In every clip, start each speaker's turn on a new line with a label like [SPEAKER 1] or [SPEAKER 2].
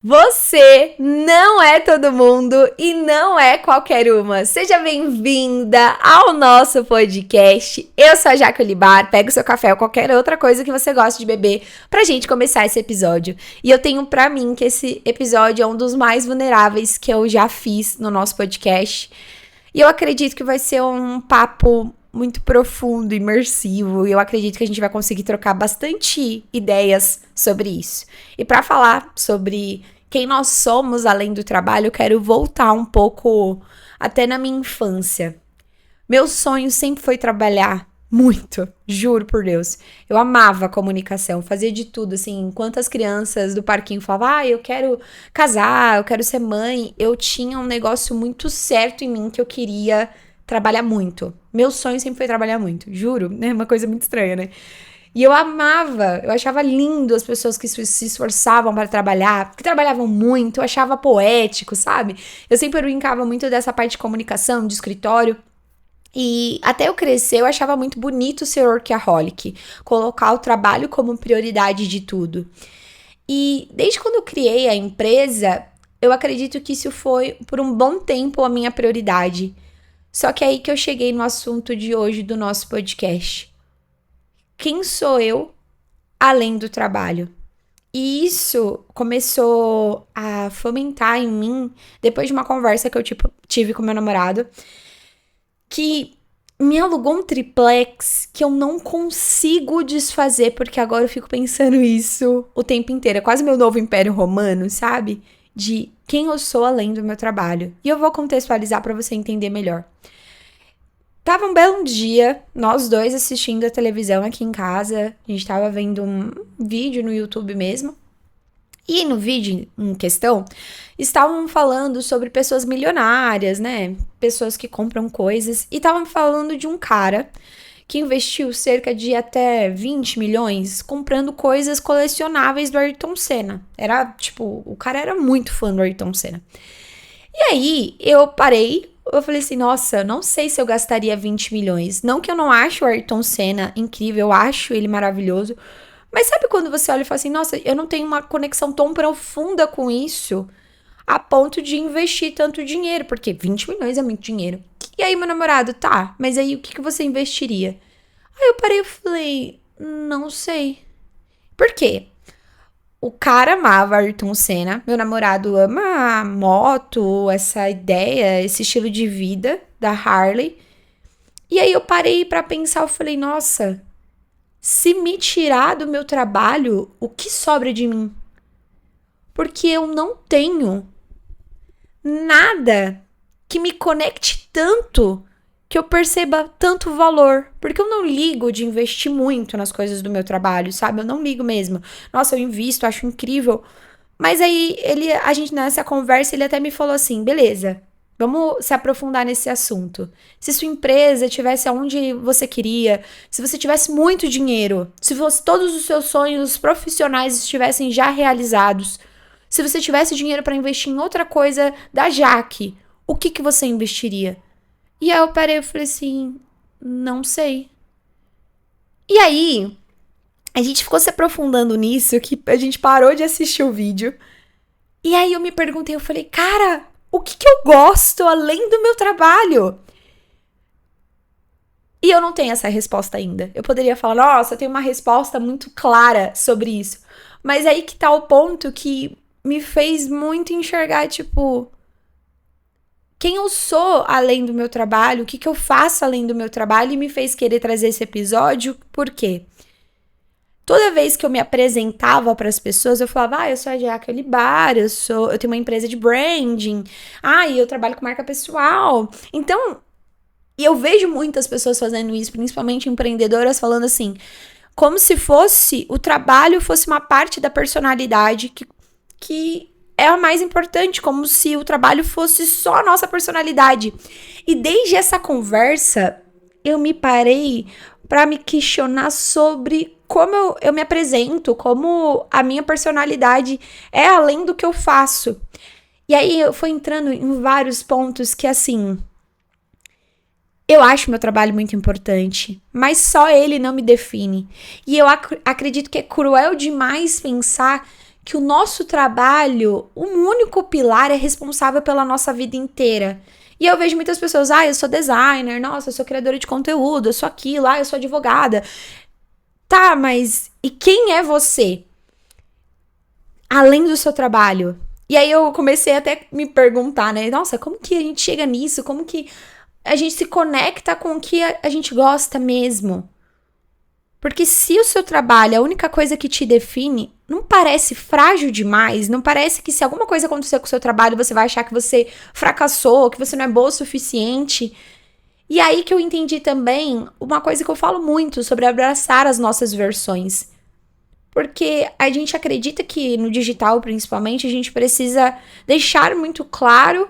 [SPEAKER 1] Você não é todo mundo e não é qualquer uma. Seja bem-vinda ao nosso podcast. Eu sou a Jaque Olibar. Pega o seu café ou qualquer outra coisa que você gosta de beber pra gente começar esse episódio. E eu tenho pra mim que esse episódio é um dos mais vulneráveis que eu já fiz no nosso podcast. E eu acredito que vai ser um papo muito profundo, imersivo, e eu acredito que a gente vai conseguir trocar bastante ideias sobre isso. E para falar sobre quem nós somos além do trabalho, eu quero voltar um pouco até na minha infância. Meu sonho sempre foi trabalhar muito, juro por Deus. Eu amava a comunicação, fazia de tudo, assim, enquanto as crianças do parquinho falavam, eu quero casar, eu quero ser mãe, eu tinha um negócio muito certo em mim que eu queria trabalhar muito. Meu sonho sempre foi trabalhar muito, juro, é uma coisa muito estranha, né? E eu amava, eu achava lindo as pessoas que se esforçavam para trabalhar, que trabalhavam muito, eu achava poético, sabe? Eu sempre brincava muito dessa parte de comunicação, de escritório. E até eu crescer, eu achava muito bonito ser workaholic, colocar o trabalho como prioridade de tudo. E desde quando eu criei a empresa, eu acredito que isso foi por um bom tempo a minha prioridade. Só que é aí que eu cheguei no assunto de hoje do nosso podcast. Quem sou eu além do trabalho? E isso começou a fomentar em mim depois de uma conversa que eu tive com meu namorado, que me alugou um triplex que eu não consigo desfazer, porque agora eu fico pensando isso o tempo inteiro. É quase meu novo império romano, sabe? De quem eu sou além do meu trabalho. E eu vou contextualizar para você entender melhor. Tava um belo dia, nós dois assistindo a televisão aqui em casa. A gente tava vendo um vídeo no YouTube mesmo. E no vídeo em questão, estavam falando sobre pessoas milionárias, né? Pessoas que compram coisas. E estavam falando de um cara que investiu cerca de até 20 milhões comprando coisas colecionáveis do Ayrton Senna. Era, tipo, o cara era muito fã do Ayrton Senna. E aí, eu parei, eu falei assim, nossa, não sei se eu gastaria 20 milhões. Não que eu não acho o Ayrton Senna incrível, eu acho ele maravilhoso. Mas sabe quando você olha e fala assim, nossa, eu não tenho uma conexão tão profunda com isso a ponto de investir tanto dinheiro, porque 20 milhões é muito dinheiro. E aí meu namorado, tá, mas aí o que você investiria? Aí eu parei e falei, não sei. Por quê? O cara amava Ayrton Senna, meu namorado ama a moto, essa ideia, esse estilo de vida da Harley. E aí eu parei pra pensar, eu falei, nossa, se me tirar do meu trabalho, o que sobra de mim? Porque eu não tenho nada que me conecte tanto que eu perceba tanto valor. Porque eu não ligo de investir muito nas coisas do meu trabalho, sabe? Eu não ligo mesmo. Nossa, eu invisto, acho incrível. Mas aí a gente nessa conversa, ele até me falou assim: beleza, vamos se aprofundar nesse assunto. Se sua empresa tivesse aonde você queria, se você tivesse muito dinheiro, se todos os seus sonhos profissionais estivessem já realizados, se você tivesse dinheiro para investir em outra coisa da Jaque, o que você investiria? E aí eu parei e falei assim, não sei. E aí, a gente ficou se aprofundando nisso, que a gente parou de assistir o vídeo. E aí eu me perguntei, eu falei, cara, o que eu gosto além do meu trabalho? E eu não tenho essa resposta ainda. Eu poderia falar, nossa, eu tenho uma resposta muito clara sobre isso. Mas aí que tá o ponto que me fez muito enxergar, tipo, quem eu sou além do meu trabalho, o que eu faço além do meu trabalho, e me fez querer trazer esse episódio, por quê? Toda vez que eu me apresentava para as pessoas, eu falava, eu sou a Jaque Olibar, eu tenho uma empresa de branding, e eu trabalho com marca pessoal. Então, e eu vejo muitas pessoas fazendo isso, principalmente empreendedoras, falando assim, como se fosse, o trabalho fosse uma parte da personalidade que é a mais importante, como se o trabalho fosse só a nossa personalidade. E desde essa conversa, eu me parei para me questionar sobre como eu me apresento, como a minha personalidade é além do que eu faço. E aí eu fui entrando em vários pontos que, assim, eu acho meu trabalho muito importante, mas só ele não me define. E eu acredito que é cruel demais pensar que o nosso trabalho, um único pilar é responsável pela nossa vida inteira. E eu vejo muitas pessoas, eu sou designer, nossa, eu sou criadora de conteúdo, eu sou aquilo, eu sou advogada. Tá, mas e quem é você? Além do seu trabalho. E aí eu comecei até a me perguntar, né? Nossa, como que a gente chega nisso? Como que a gente se conecta com o que a gente gosta mesmo? Porque se o seu trabalho é a única coisa que te define, não parece frágil demais? Não parece que se alguma coisa acontecer com o seu trabalho, você vai achar que você fracassou, que você não é boa o suficiente? E aí que eu entendi também uma coisa que eu falo muito sobre abraçar as nossas versões. Porque a gente acredita que no digital, principalmente, a gente precisa deixar muito claro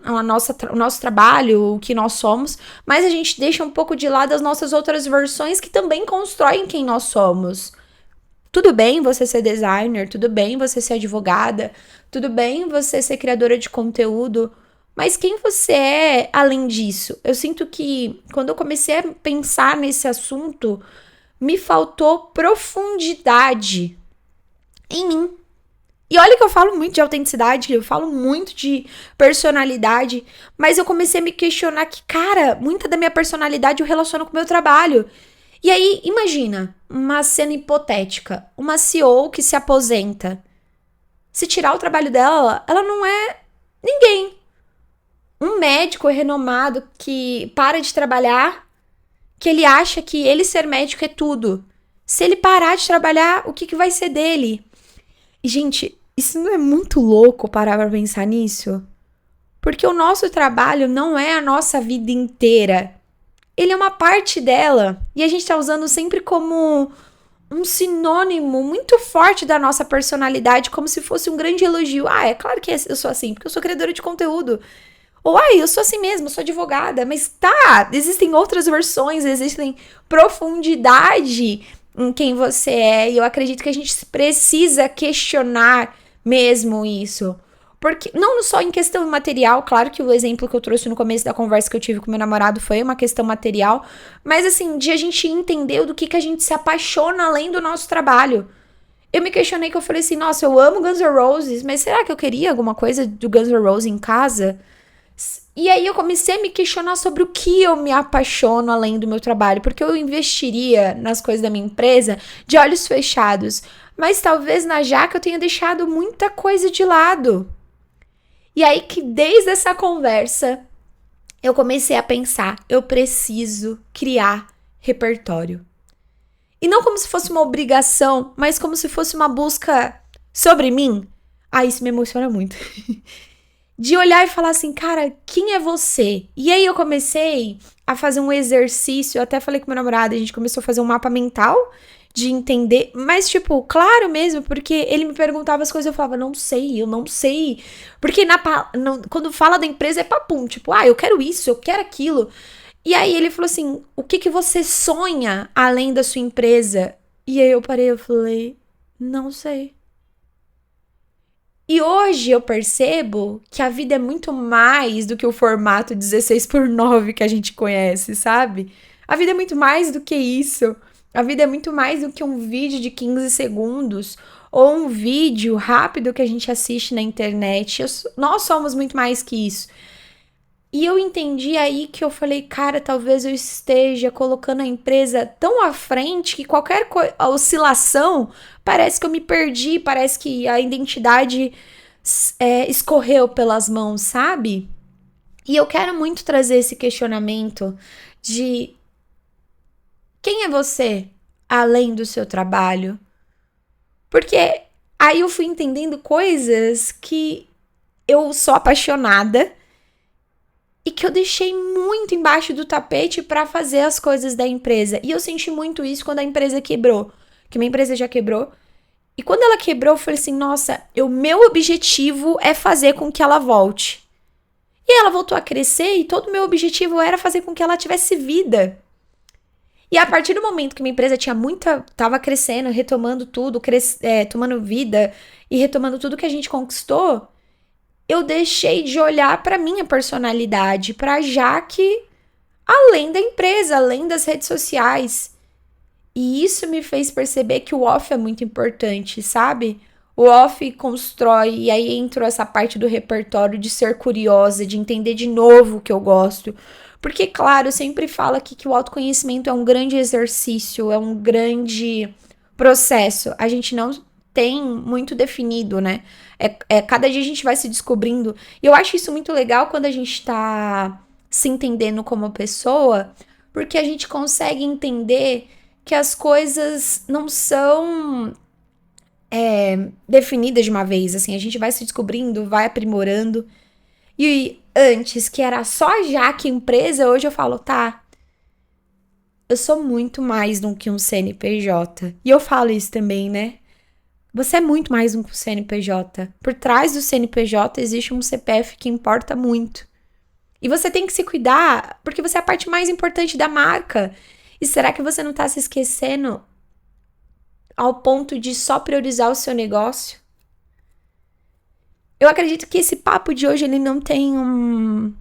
[SPEAKER 1] o nosso trabalho, o que nós somos, mas a gente deixa um pouco de lado as nossas outras versões que também constroem quem nós somos. Tudo bem você ser designer, tudo bem você ser advogada, tudo bem você ser criadora de conteúdo, mas quem você é além disso? Eu sinto que quando eu comecei a pensar nesse assunto, me faltou profundidade em mim. E olha que eu falo muito de autenticidade, eu falo muito de personalidade, mas eu comecei a me questionar que, cara, muita da minha personalidade eu relaciono com o meu trabalho. E aí, imagina, uma cena hipotética, uma CEO que se aposenta. Se tirar o trabalho dela, ela não é ninguém. Um médico renomado que para de trabalhar, que ele acha que ele ser médico é tudo. Se ele parar de trabalhar, o que vai ser dele? E, gente, isso não é muito louco parar pra pensar nisso? Porque o nosso trabalho não é a nossa vida inteira. Ele é uma parte dela. E a gente tá usando sempre como um sinônimo muito forte da nossa personalidade, como se fosse um grande elogio. É claro que eu sou assim, porque eu sou criadora de conteúdo. Ou, eu sou assim mesmo, eu sou advogada. Mas tá, existem outras versões, existem profundidade em quem você é. E eu acredito que a gente precisa questionar mesmo isso. Porque, não só em questão material, claro que o exemplo que eu trouxe no começo da conversa que eu tive com meu namorado foi uma questão material, mas assim, de a gente entender do que a gente se apaixona além do nosso trabalho. Eu me questionei que eu falei assim, nossa, eu amo Guns N' Roses, mas será que eu queria alguma coisa do Guns N' Roses em casa? E aí eu comecei a me questionar sobre o que eu me apaixono além do meu trabalho, porque eu investiria nas coisas da minha empresa de olhos fechados, mas talvez na Jaca eu tenha deixado muita coisa de lado. E aí que desde essa conversa eu comecei a pensar, eu preciso criar repertório. E não como se fosse uma obrigação, mas como se fosse uma busca sobre mim. Isso me emociona muito. De olhar e falar assim, cara, quem é você? E aí eu comecei a fazer um exercício, eu até falei com meu namorado, a gente começou a fazer um mapa mental de entender, mas tipo, claro mesmo, porque ele me perguntava as coisas, eu falava, eu não sei. Porque quando fala da empresa é papum, tipo, eu quero isso, eu quero aquilo. E aí ele falou assim, o que você sonha além da sua empresa? E aí eu parei, eu falei, não sei. E hoje eu percebo que a vida é muito mais do que o formato 16:9 que a gente conhece, sabe? A vida é muito mais do que isso. A vida é muito mais do que um vídeo de 15 segundos ou um vídeo rápido que a gente assiste na internet. Nós somos muito mais que isso. E eu entendi aí que eu falei, cara, talvez eu esteja colocando a empresa tão à frente que qualquer oscilação parece que eu me perdi, parece que a identidade escorreu pelas mãos, sabe? E eu quero muito trazer esse questionamento de quem é você além do seu trabalho? Porque aí eu fui entendendo coisas que eu sou apaixonada e que eu deixei muito embaixo do tapete para fazer as coisas da empresa. E eu senti muito isso quando a empresa quebrou, que minha empresa já quebrou. E quando ela quebrou, eu falei assim, nossa, o meu objetivo é fazer com que ela volte. E ela voltou a crescer e todo o meu objetivo era fazer com que ela tivesse vida. E a partir do momento que minha empresa tava crescendo, retomando tudo, tomando vida e retomando tudo que a gente conquistou, eu deixei de olhar para minha personalidade, para Jaque, além da empresa, além das redes sociais. E isso me fez perceber que o off é muito importante, sabe? O off constrói, e aí entrou essa parte do repertório de ser curiosa, de entender de novo o que eu gosto. Porque, claro, eu sempre falo aqui que o autoconhecimento é um grande exercício, é um grande processo. A gente não tem muito definido, né? Cada dia a gente vai se descobrindo. E eu acho isso muito legal quando a gente tá se entendendo como pessoa, porque a gente consegue entender que as coisas não são definidas de uma vez, assim, a gente vai se descobrindo, vai aprimorando. E antes, que era só a Jaque empresa, hoje eu falo, tá, eu sou muito mais do que um CNPJ. E eu falo isso também, né? Você é muito mais do que um CNPJ. Por trás do CNPJ existe um CPF que importa muito. E você tem que se cuidar, porque você é a parte mais importante da marca. E será que você não tá se esquecendo ao ponto de só priorizar o seu negócio? Eu acredito que esse papo de hoje ele não tem um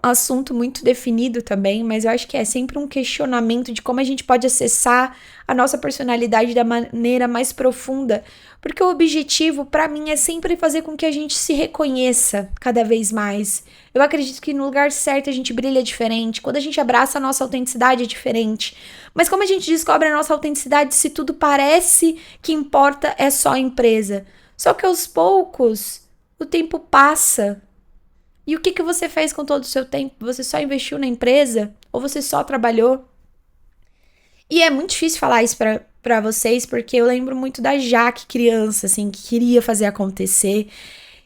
[SPEAKER 1] assunto muito definido também, mas eu acho que é sempre um questionamento de como a gente pode acessar a nossa personalidade da maneira mais profunda, porque o objetivo para mim é sempre fazer com que a gente se reconheça cada vez mais. Eu acredito que no lugar certo a gente brilha diferente, quando a gente abraça a nossa autenticidade é diferente. Mas como a gente descobre a nossa autenticidade se tudo parece que importa é só a empresa? Só que aos poucos o tempo passa. E o que você fez com todo o seu tempo? Você só investiu na empresa? Ou você só trabalhou? E é muito difícil falar isso pra vocês, porque eu lembro muito da Jaque criança, assim, que queria fazer acontecer,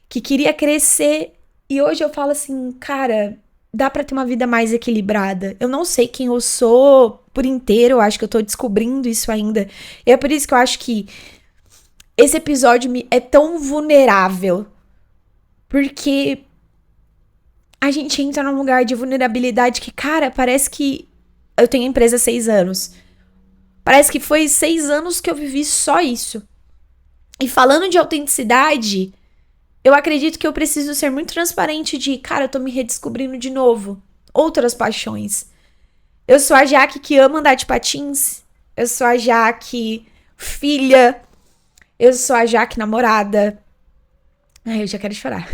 [SPEAKER 1] que queria crescer. E hoje eu falo assim, cara, dá pra ter uma vida mais equilibrada. Eu não sei quem eu sou por inteiro, eu acho que eu tô descobrindo isso ainda. E é por isso que eu acho que esse episódio é tão vulnerável. Porque a gente entra num lugar de vulnerabilidade que, cara, parece que eu tenho empresa há 6 anos. Parece que foi 6 anos que eu vivi só isso. E falando de autenticidade, eu acredito que eu preciso ser muito transparente de, cara, eu tô me redescobrindo de novo. Outras paixões. Eu sou a Jaque que ama andar de patins. Eu sou a Jaque filha. Eu sou a Jaque namorada. Ai, eu já quero chorar.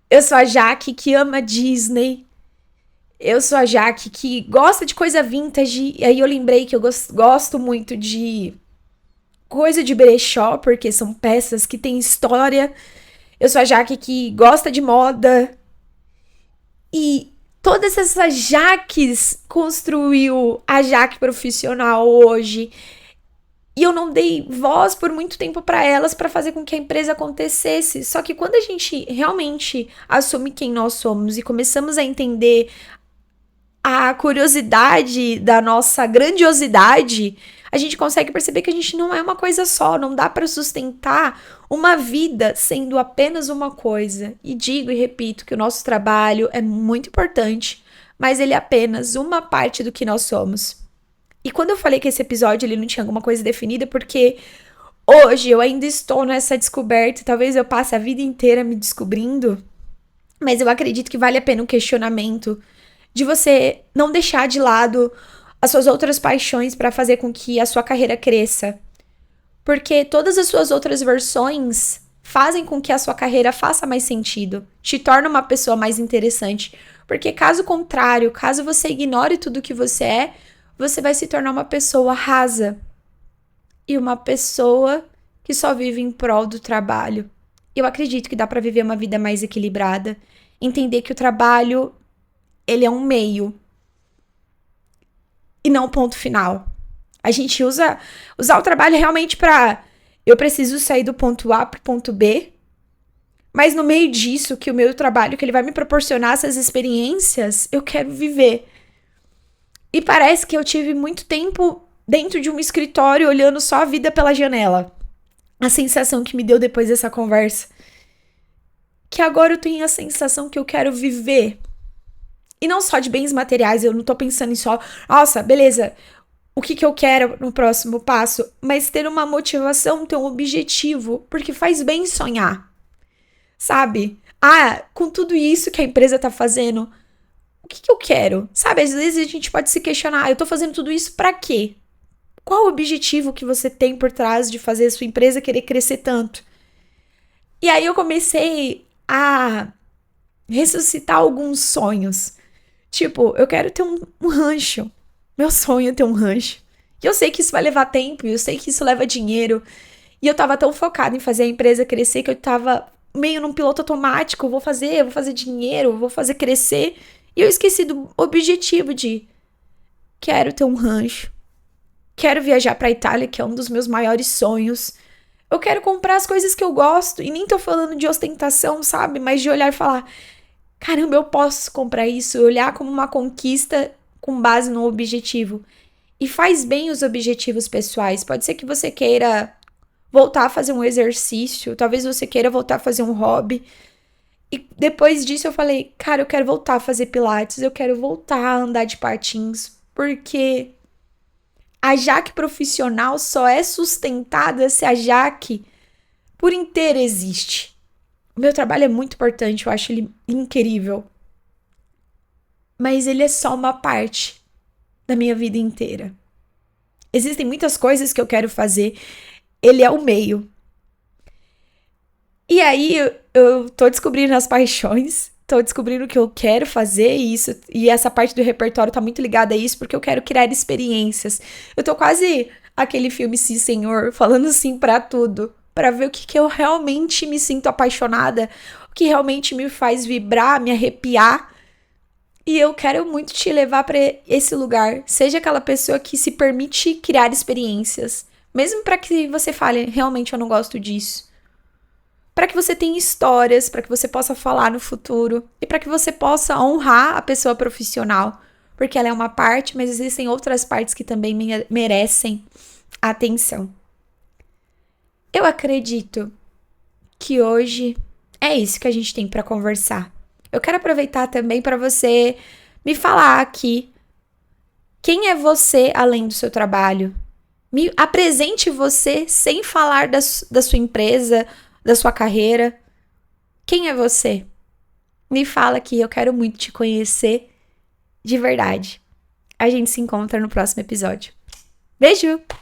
[SPEAKER 1] Eu sou a Jaque que ama Disney. Eu sou a Jaque que gosta de coisa vintage. E aí eu lembrei que eu gosto muito de coisa de brechó, porque são peças que têm história. Eu sou a Jaque que gosta de moda. E todas essas Jaques construiu a Jaque profissional hoje. E eu não dei voz por muito tempo para elas para fazer com que a empresa acontecesse. Só que quando a gente realmente assume quem nós somos e começamos a entender a curiosidade da nossa grandiosidade, a gente consegue perceber que a gente não é uma coisa só, não dá para sustentar uma vida sendo apenas uma coisa. E digo e repito que o nosso trabalho é muito importante, mas ele é apenas uma parte do que nós somos. E quando eu falei que esse episódio ele não tinha alguma coisa definida, porque hoje eu ainda estou nessa descoberta, talvez eu passe a vida inteira me descobrindo, mas eu acredito que vale a pena um questionamento de você não deixar de lado as suas outras paixões para fazer com que a sua carreira cresça. Porque todas as suas outras versões fazem com que a sua carreira faça mais sentido, te torna uma pessoa mais interessante. Porque caso contrário, caso você ignore tudo que você é, você vai se tornar uma pessoa rasa e uma pessoa que só vive em prol do trabalho. Eu acredito que dá para viver uma vida mais equilibrada, entender que o trabalho ele é um meio e não um ponto final. A gente usar o trabalho realmente para eu preciso sair do ponto A para o ponto B, mas no meio disso, que o meu trabalho, que ele vai me proporcionar essas experiências, eu quero viver. E parece que eu tive muito tempo dentro de um escritório olhando só a vida pela janela. A sensação que me deu depois dessa conversa. Que agora eu tenho a sensação que eu quero viver. E não só de bens materiais, eu não tô pensando em só, nossa, beleza, o que eu quero no próximo passo, mas ter uma motivação, ter um objetivo, porque faz bem sonhar, sabe? Com tudo isso que a empresa tá fazendo, o que eu quero? Sabe, às vezes a gente pode se questionar, eu tô fazendo tudo isso pra quê? Qual o objetivo que você tem por trás de fazer a sua empresa querer crescer tanto? E aí eu comecei a ressuscitar alguns sonhos. Tipo, eu quero ter um rancho. Meu sonho é ter um rancho. E eu sei que isso vai levar tempo, eu sei que isso leva dinheiro. E eu tava tão focada em fazer a empresa crescer que eu tava meio num piloto automático. Vou fazer dinheiro, vou fazer crescer. E eu esqueci do objetivo de quero ter um rancho. Quero viajar pra Itália, que é um dos meus maiores sonhos. Eu quero comprar as coisas que eu gosto. E nem tô falando de ostentação, sabe? Mas de olhar e falar: caramba, eu posso comprar isso. Olhar como uma conquista com base no objetivo. E faz bem os objetivos pessoais. Pode ser que você queira voltar a fazer um exercício. Talvez você queira voltar a fazer um hobby. E depois disso eu falei: cara, eu quero voltar a fazer pilates. Eu quero voltar a andar de patins. Porque a Jaque profissional só é sustentada se a Jaque por inteira existe. O meu trabalho é muito importante, eu acho ele incrível. Mas ele é só uma parte da minha vida inteira. Existem muitas coisas que eu quero fazer, ele é o meio. E aí eu tô descobrindo as paixões, tô descobrindo o que eu quero fazer e essa parte do repertório tá muito ligada a isso porque eu quero criar experiências. Eu tô quase aquele filme Sim Senhor, falando sim pra tudo, pra ver o que eu realmente me sinto apaixonada, o que realmente me faz vibrar, me arrepiar. E eu quero muito te levar pra esse lugar. Seja aquela pessoa que se permite criar experiências, mesmo pra que você fale, realmente eu não gosto disso. Para que você tenha histórias, para que você possa falar no futuro e para que você possa honrar a pessoa profissional, porque ela é uma parte, mas existem outras partes que também merecem atenção. Eu acredito que hoje é isso que a gente tem para conversar. Eu quero aproveitar também para você me falar aqui quem é você além do seu trabalho. Me apresente você sem falar da sua empresa, da sua carreira. Quem é você? Me fala que eu quero muito te conhecer de verdade. A gente se encontra no próximo episódio. Beijo!